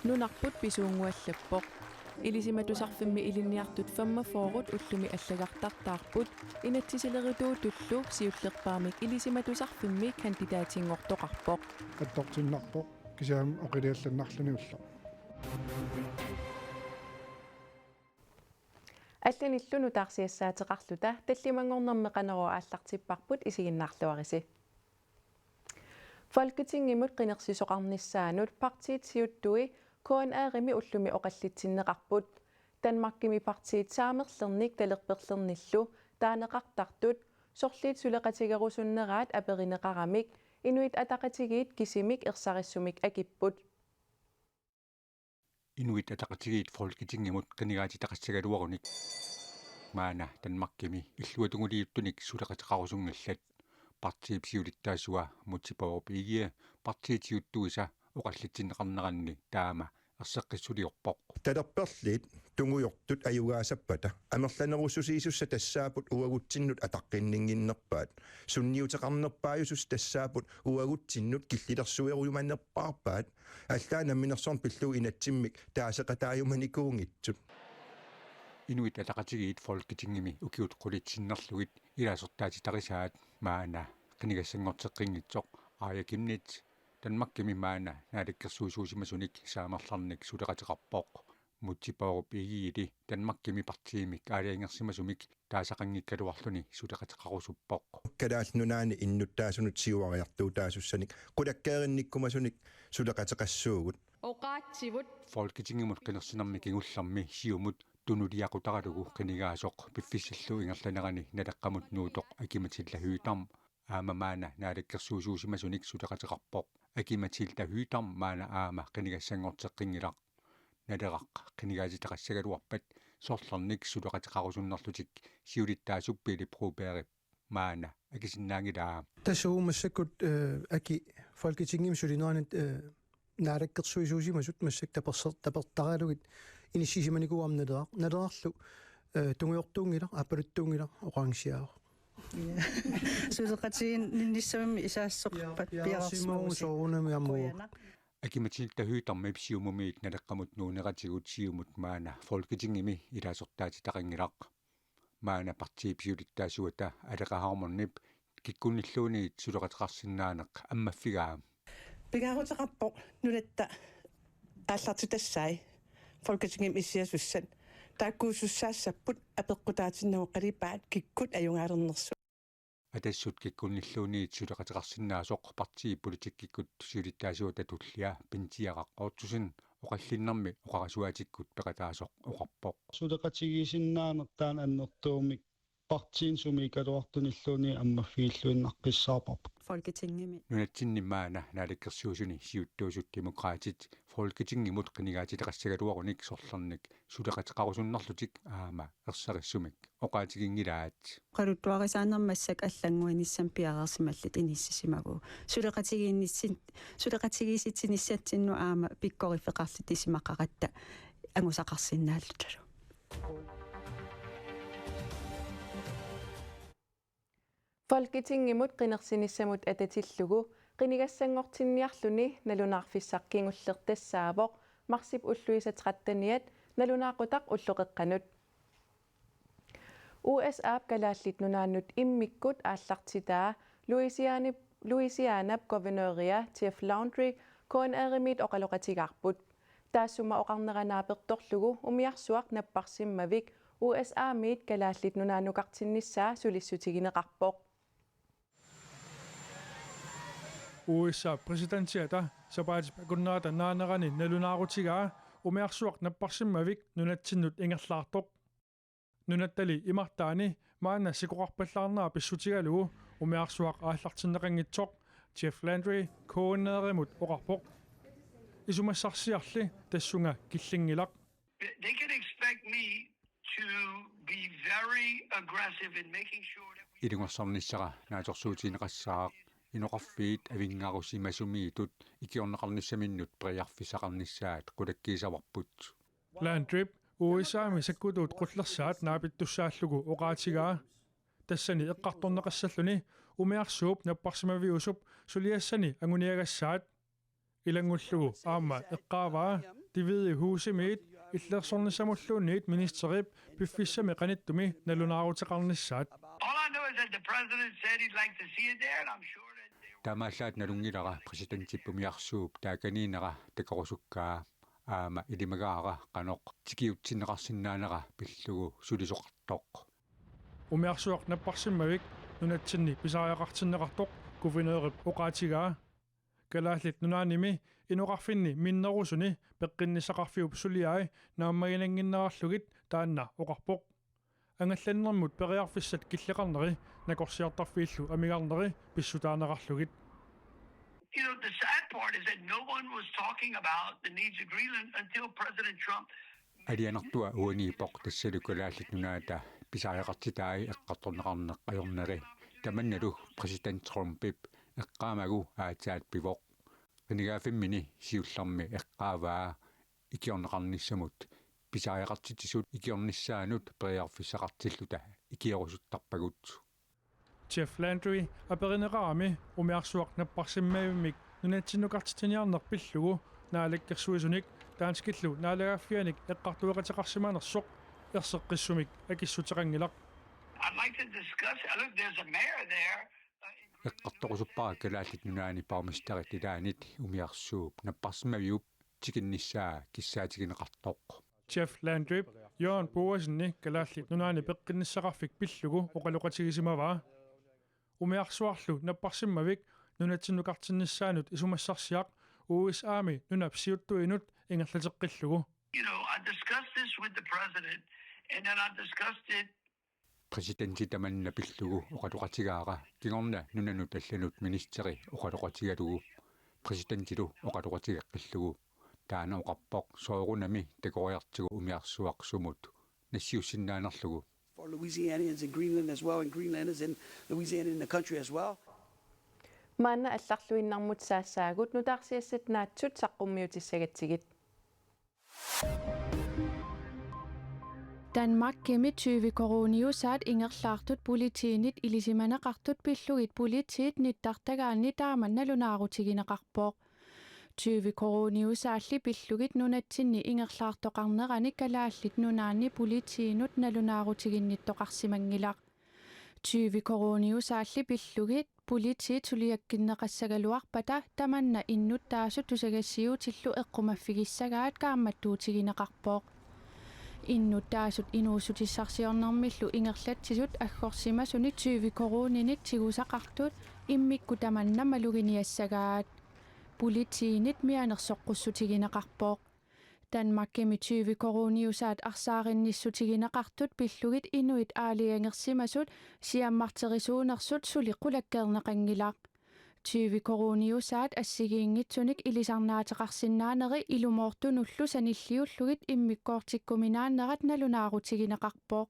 Nunarput pisuunguallappoq ilisimatusarfimmi ilinniartut fammafoorut ullumi allagartartaarput inatsisilerituu tullu siullerpaamik ilisimatusarfimmi kandidaatingortoqarpoq атторсиннарпоq кисаам оқилиалланнарлуни улла алланиллуну таарсиассаатеқарлута таллимангорнэрмеқанероо ааллартиппарпут исигиннаарлуариси Folketingimut qinersisоqarnissaanut partiit siuttui KNR-imi ullumi oqallitsinneqarput Danmarkimi partiit saamerlernik talerperlernillu taaneqartartut sorliit suleqatigerusunneraat aperineqaramik inuit ataqatigiit kisimik ersarissumik akipput Inuit ataqatigiit Folketingimut qinigaatitaqassagaluarunik maana Danmarkimi illuatunguliuttunik suleqatiqarusungallat partiipsiulittaasua mutipaworpiigia partiitiuttuisa oqallitsinneqarneranni taama erseqqissuliorpoq talerperlit tungujortut ajugaasapata amerlanerussusiisussa tassaaput uaguttinnut ataqqinninginnerpaat sunniuteqarnerpaajusus tassaaput uaguttinnut killilersuerujumannerpaarpaat allaanamminersorn pillu inatsimmik taaseqataajumaniikuungitsut Inuit ataqatigiit Folketingimi ukiut qulitsinnerlugit ilaasertaatitarisaat maana qinigassangorteqqingitsoq aajakimnit Danmarkimi maana naalikkersuusuusimasunik saamerlarnik suleqatiqarpoq mutipaworpiigiili Danmarkimi partiimik aaliangersimasumik taasaqanngikkaluarluni suleqatiqarusuppoq kalaalnunaani innuttaasunut siuariartuu taasussanik qulakkaerinnikkumasunik suleqatiqassuugut oqaatsivut Folketingimut qinersinermi kingullermi siumut tunuliaqutaralugu qinigaasoq piffissallu ingerlanerani nalaqqamut nuutoq akimatillahüütarm aama maana naalikkersuusuusimasunik suleqatiqarpoq akimatillahüütarm maana aama qinigassangorteqqingilaq naleraq qinigaasitaqassagaluarpat sorlernik suleqatiqarusunnerlutik siulittaasuppili probeerip maana akisinnaangilaa tassuumassakut aki Folketingim sulinuanit naalikkersuusuusimasut massak tapertaralugit inissisimanikuarnaleraaq nalerarlu tunguyortuungila apaluttuungila oqaangsiaaq suleqatiin nissami isaassoqpat piarsimoo soorunami ammu akimatillahüütarmi siumumiit nalaqqamut nuuneratigut siumut maana Folketingimi ilaasortaatitaqangilaq maana partiipsiulittaasuata aleqaharmornip kikkunnilluuniit suleqatiqarsinnaaneq ammaffigaa pigaarutaqarpoq nulatta aallartutassai Folketingim issiasussan taakkuusussaassapput apeqqutaatinnau qalipaat kikkut ajungaalernersu atassut kikkunnilluuniit suleqatiqarsinnaasoq partiipolitikkikut sulittaasuata tullia pintiaqaq oortusin oqallinnermi oqarasuatikkut peqataasoq oqarpoq suleqatigiisinnaanertaan annertuumik partiin sumikaluartunilluuni ammafiilluinnaqqissaarpar Folketingimi nunatsinni maana naalikkersuusuni siuttuusut demokraatit Folketingimut qinigaatitaqassagaluarunik sorlernik suleqatiqarusunnerlutik aama ersarissumik oqaatigingilaat qaluttuarisaannermassak allanguinissam piareersimallit inissisimagu suleqatigiisitsinissatsinnu aama pikkorifeqarlit isimaqqaqatta angusaqarsinnaalluttalu Folketingimut qinersinissamut atatillugu qinigassangortinniarluni nalunaarfissaqkingullertassaapoq marsip ulluisatqattaniat nalunaaqutaq ulloqeqqanut USA kalaallit nunaannut immikkut aallartitaa Louisiana governoria Jeff Landry KNR-imit oqaloqatigaarput taassuma oqarneranaapertorlugu umiarsuaq napparsimmavik USA-miit kalaallit nunaannuqartinnissaa sulissutigineqarpoq USA presidentiata sapaatipakunnaata naanerani nalunaarutigaa umiarsuaq napparsimmavik nunatsinnut ingerlaartoq nunattali imartaani maana sikoqarpallaarnaa pissutigalugu umiarsuaq aallartinneqangitsoq Jeff Landry KNR-imut oqarpoq isumassarsiarli tassunga killingilaq They can expect me to be very aggressive in making sure that we ilungorsarnissara naatorsuutineqassaaq inoqarfiit avingaarusimasumiitut ikiorneqarnissaminnut priarfisaqarnissaat qulakkiisavarput Landry USA-mi sakkutuut qullersaat naapittussaallugu oqaatigaa тассани эққарторнеқассаллуни умиарсууп наппарсимавиусуп сулиассани агуниагасsaат илангуллугу аама эққааваа Det Hvide Hus imiit иллерсорнissamуллуунниит министерип пиффиссами qanittumi налунаарутеқарнissaat All I know is that the president said he'd like to see it there, and I'm sure that they Таамааллаат налунгилара президентиппумиарсууп тааканиинера такорусуккаа аама илимагаара каноқ тикиутсинеқарсинаанера пиллугу сулисоқартоқ умиарсуақ наппарсиммавик нунатсинни писариақартиннеқартоқ гувернерип оқаатигаа калааллит нунааними инуқарфинни миннерусуни пеққиннисақарфиуп сулиаи нааммагинангиннерарлугит таанна оқарпоқ ангалланнэрмут периарфиссат киллеқарнери накорсиартарфииллу амигарнери писсутаанеқарлугит. the sad part is that no one was talking about the needs of Greenland until President Trump. алианартуа уанипоқ тассалукалааллит нунаата писариақартитааи эққарторнеқарнеқ ajornari таманналу президент Трумпип эққаамагу аатаат пивоқ qinigaafimmini siullarmi eqqaavaa ikiorneqarnissamut pisariaqartitisut ikiornissaanut periarfissaqartilluta ikiorusuttarpagut Jeff Landry aperineqarami umiarsuaq napparsimmaivimik nunatsinnuqartitiniarnerpillugu naalakkersuisunik taanskillu naalagaffianik eqqartueqateqarsimaanersoq erseqqissumik akissuteqangilaq I'd like to discuss. Look, there's a mayor there. eqqartoqusuppara kalaallit nunaani paarmistarit ilaanit umiarsuup napparsimaviup tikinnissaa kissaatigineqartoq Jeff Landry Jørgen Boasenni kalaallit nunaani peqqinissaqarfik pillugu oqaluqatigisimavaa umiarsuarlu napparsimmavik nunatsinnuqartinnissaanut isumassarsiaq USAmi nunapsiuttuinut ingerlateqqillugu I discussed this with the president, and then I discussed it. Presidenti tamanna pillugu oqaluqatigaara kingorna nunanut allanut ministeri oqaluqatigalugu presidentilu oqaluqatigeqqillugu taana oqarpoq soorunami takoriartigu umiarsuaqsumut nassiussinnaanarlugu for Louisianians in Greenland as well, and Greenlanders in Louisiana in the country as well. Maanna алларлуиннармут саассаагут нутаарсиассат наатсут саққуммиутиссагатсигит Danmark gennem koroniusaat ingerlaartut politiinit ilisimanaqartut pillugit politiit nittartagaanni taamannalunaaruutigineqarpoq 20 koroniusaalli pillugit nunatsinni ingerlaartoqarnerani kalaallit nunaanni politiinut nalunaaruutiginnittoqarsimangilaq 20 koroniusaalli pillugit politiit suliakkinneqassagaluarpata tamanna innuttaasut tusagassiutillu eqqumaffigisagaat kaammattuutigineqarpoq innuttaasut inuusutissarsiornermillu ingerlatsisut aggorsima 20 koroninik tigusaqartut immikku tamanna maluginiassagaat politiinit mianersoqqussutigineqarpoq Danmark gennem 20 koroniusaat arsaarinissutigineqartut pillugit inuit aaliangersimasut siammarterisuunersut suliqulakkeerneqangilaq 20 koroniusaat assigiingitsunik ilisarnaateqarsinnaaneri ilumortunullu sanilliullugit immikkoortikkuminaanerat nalunaaruutigineqarpoq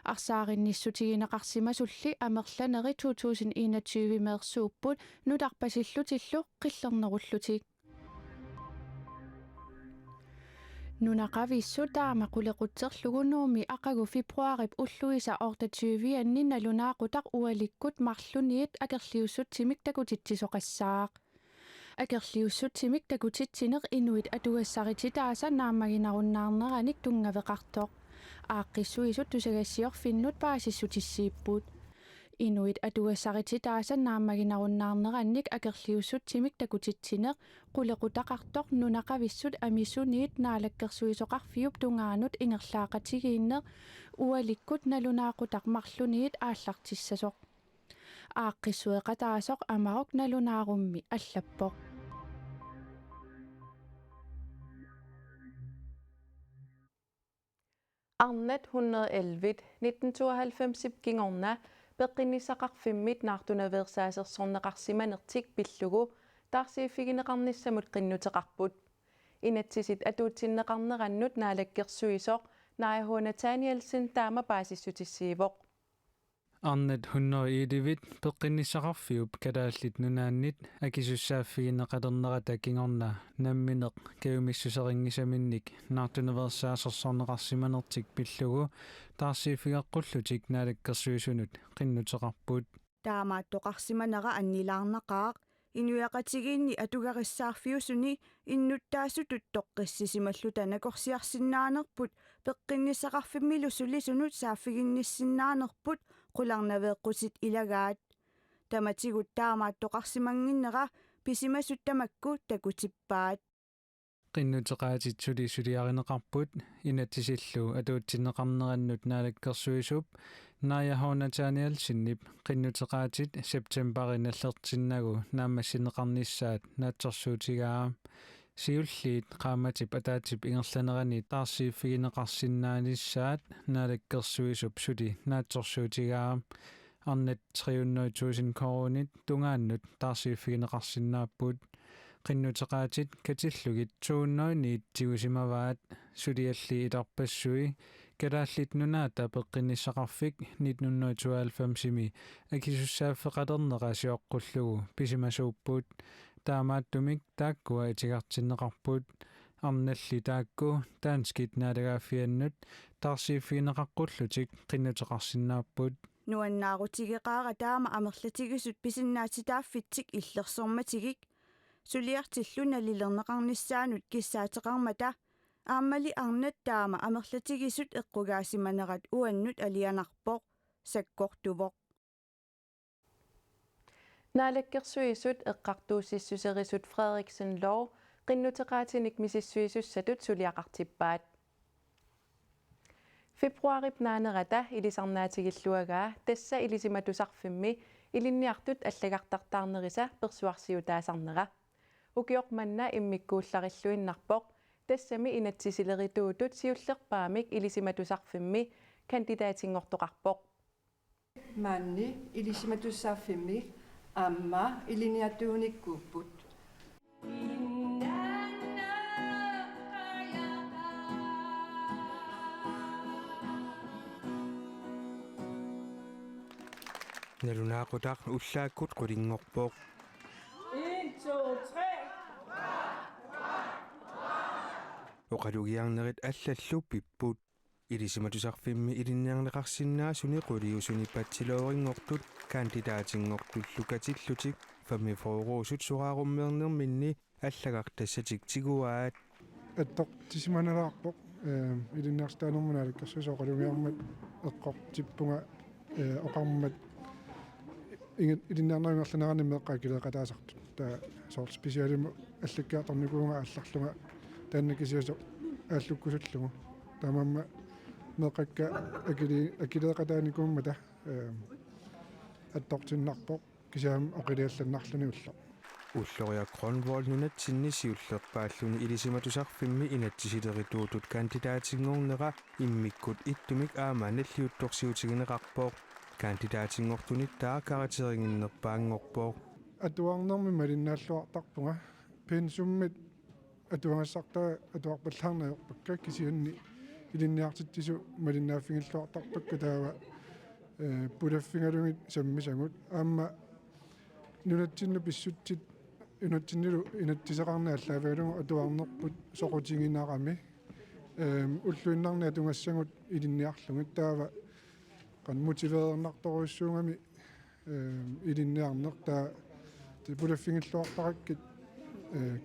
arsaarinissutigineqarsimasulli amerlaneri 2021 meersuupput nutarpasillutillu qillernerullutik nunaqavissu taamaqulequtserlugunuumi aqagu februarip ulluisa ortatuivianni nalunaaqutaq ualikkut marluniit akerliussutsimik takutittisoqassaaq akerliussutsimik takutitsineq inuit atugassaritidaasa naammaginarunnaarneranik tungaveqartoq aaqqissuisut tusagassiorfinnut paasissutissiipput inuit atugassaritidaasa naammaginarunnaarnerannik akerliussutsimik takutitsineq qulequtaqartoq nunaqavissut amisuniit naalakkersuisoqarfiup tungaanut ingerlaaqatigiinneq ualikkut nalunaaqutaq marluniit aallartissasoq aaqqissueqataasoq amaroq nalunaarummi allappoq Arnet 111 1992 kingorna peqqinnissaqarfimmit naartunaveersaasersorneqarsimanertik pillugu taarsiiffigineqarnissamut qinnuteqarput inatsisit atuutsinneqarnerannut naalakkersuisoq naajuuna Danielsen taama paasissutissiivoq Arnet 111 peqqinnissaqarfiup kalaallit nunaannit akisussaaффигинеqalernerata kingorna nammineq keumissuseringisaminnik naartunaveersaasersorneqarsimanertik pillugu taarsiiffigeqqullutik naalakkersuisunut qinnuteqarput таамааттоқарсиманера аннилаарнақаақ inuaqatigiinni atugarissaarfiusuni innuttaassutut toqqissisimallu tanakorsiarsinnaanerput peqqinnisaqarfimmilu sulisunut saaffiginnissinaanerput qularnaveeqqusit ilagaat tamatigut taamaattoqarsimanginnera pisimasut tamakku takutippaat qinnuteqaatitsuli suliarineqarput inatsisillu atuutsinneqarnerannut naalakkersuisup naajahornataanialsinnip qinnuteqaatit septembarinallertinnagu naammassineqarnissaat naatsorsuutigaa siulliit qaamatip ataatip ingerlanerani taarsiiffigineqarsinnaanissaat naalakkersuisup suli naatsorsuutigaa arnat 300,000 koronit tungaannut taarsiiffigineqarsinnaappuut qinnuteqaatit katillugit 290 sulialli ilarpassui kalaallit nunaata peqqinissaqarfik 1992 akisussaaffeqalerneqasiоққуллугу писимасууппут таамааттумик тааккуа итигарсиннеқарпут арналли таакку таанскит наалагааффианнут тарсииффигинеқаққуллутик qinnuteqarsinnaapпут нуаннаарутигеқаара таама амерлатигисут писиннаатитааффитсик иллерсорматигик сулиартиллуна лилернеқарниссаанут киссаатеқармата ааммали арнат таама амерлатигисут эққугаасиманерат уаннут алианарпоқ саккортувоқ naalakkersuisut eqqartuussissuserисут Frederiksen lov qinnuteqaatinik misissuisussatut suliaqartippaat februarip naanerata ilisarnaatigilluagaa tassa ilisimatusarfimmi ilinniartut allagartartaarnerisa persuarsiutaasarnera ukioqmanna immikkuullarilluinnarpoq тассами инатсисилеритуутут сиуллерпаамик илисиматусарфимми кандидатингортоқарпоқ манни илисиматуссаарфимми аама илиниатууниккууппут налунаақутаар уллааккут qulingorpoq 1 2 3 oqalugiarnerit аллаллуппиппут илисиматусарфимми илинниарнеқарсинаасуни quliusuni patsilooringortut kandidaatiнгортуллукатиллутик фамифоруусут сурааруммернерминни аллагартассатик тигуаат аттоқ тисиманераарпоқ илинниарстаанермунааликкерсуусо oqalugiarmat эққортиппунга оқармат илинниарнерингерланераани меққакилеқатаасартут таа сорт специалиму аллаккиарторникуунга алларлунга тааннакисиасо ааллуккусуллугу таамамма меққакка акилеқатааникууммата аттортиннарпоқ кисаам оқилиалланнарлуни улла уллориа кронвол нунатсиннисиуллерпааллуни илисиматусарфимми инатсисилеритуутут кандидатингорнера иммиккут иттумик аамааналлиутторсиутигинеқарпоқ кандидатингортунит таакаратерингиннерпаангорпоқ атуарнерми малиннааллуартарпунга пенсуммит атуангассартаа атуарпаллаарнаёрпакка кисианни илинниартиттису малиннааффингиллуартарпакка таава пулаффингалугит саммисагут аама нунатсинну писсутсит инатсиннилу инаттисеқарнааллаафагалугу атуарнерпут соқутингинаарами уллуиннарнаа тунгассагут илинниарлугит таава қан мотивеернарторуссуугами илинниарнер таа пулаффингиллуартараккит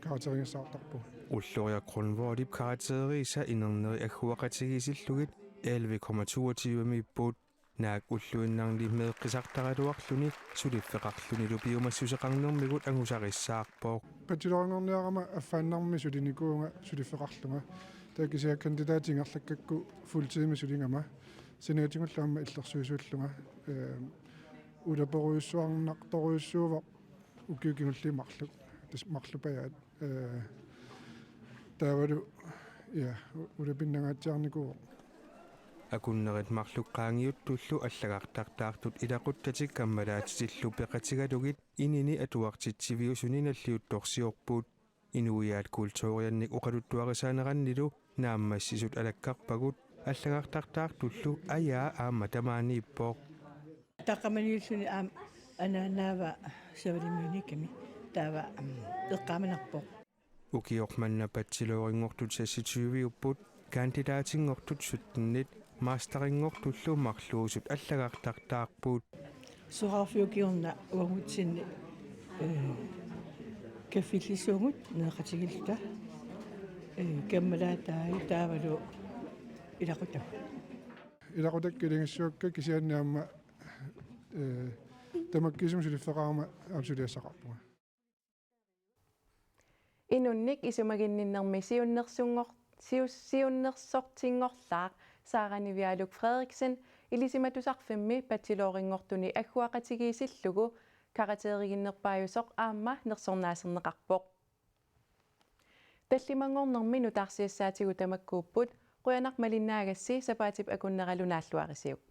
каатерингсаартарпу уллориа кронволип каратериса инернери аггуақатигисиллугит 11,22 миппут наак уллуиннарли меэққисартаралуарлуни сулиффеқарлуни лупиумассусеқарнермигут ангусариссаарпоо патилорингорниарама аффааннарми сулиникуунга сулиффеқарлунга таакисиа кандидатингерлаккакку фултиими сулингама синеатингуллаама иллерсуисууллунга улаперуйуссуарнарторуйуссуува укиукингуллимарлук марлупаяат таавалу я улапиннагаатсиарникуу акуннерит марлуккаангиуттуллу аллагартартаартут илақуттатик каммалаатитиллу пеқатигалугит инини атуартитсивиусуни наллиутторсиорпут инуиаат культурианник оқалуттуарисаанераннилу нааммассисут алаккарпагут аллагартартаартуллу аyaa аама тамаанииппоо тақаманилсуни аам ананаава савалимуниками таава эққаманарпоо укиорманна патсилоорингортут сасситсуивиуппут кандидатингортут суттиннит мастерингортуллу марлуусут аллагартартаарпут суарфиукиорна уагутсинни каффилисуугут неэқатигилта каммалаатаи таавалу илақутав илақутаккилингиссуакка кисианнаама тамаккисум сулиффеқарма аамсулиассақарпуга инунник исумагинниннэрми сиуннерсортингорлаақ сааранивиалук Фредриксен илисиматусарфимми патилоорингортуни аггуақатигиисиллугу каратеригиннерпааюсоқ аама нерсорнаасернеқарпоқ таллимангорнэрми нутаарсиассаатигу тамаккууппут қуянақ малиннаагасси сапаатип акуннералунааллуарисиук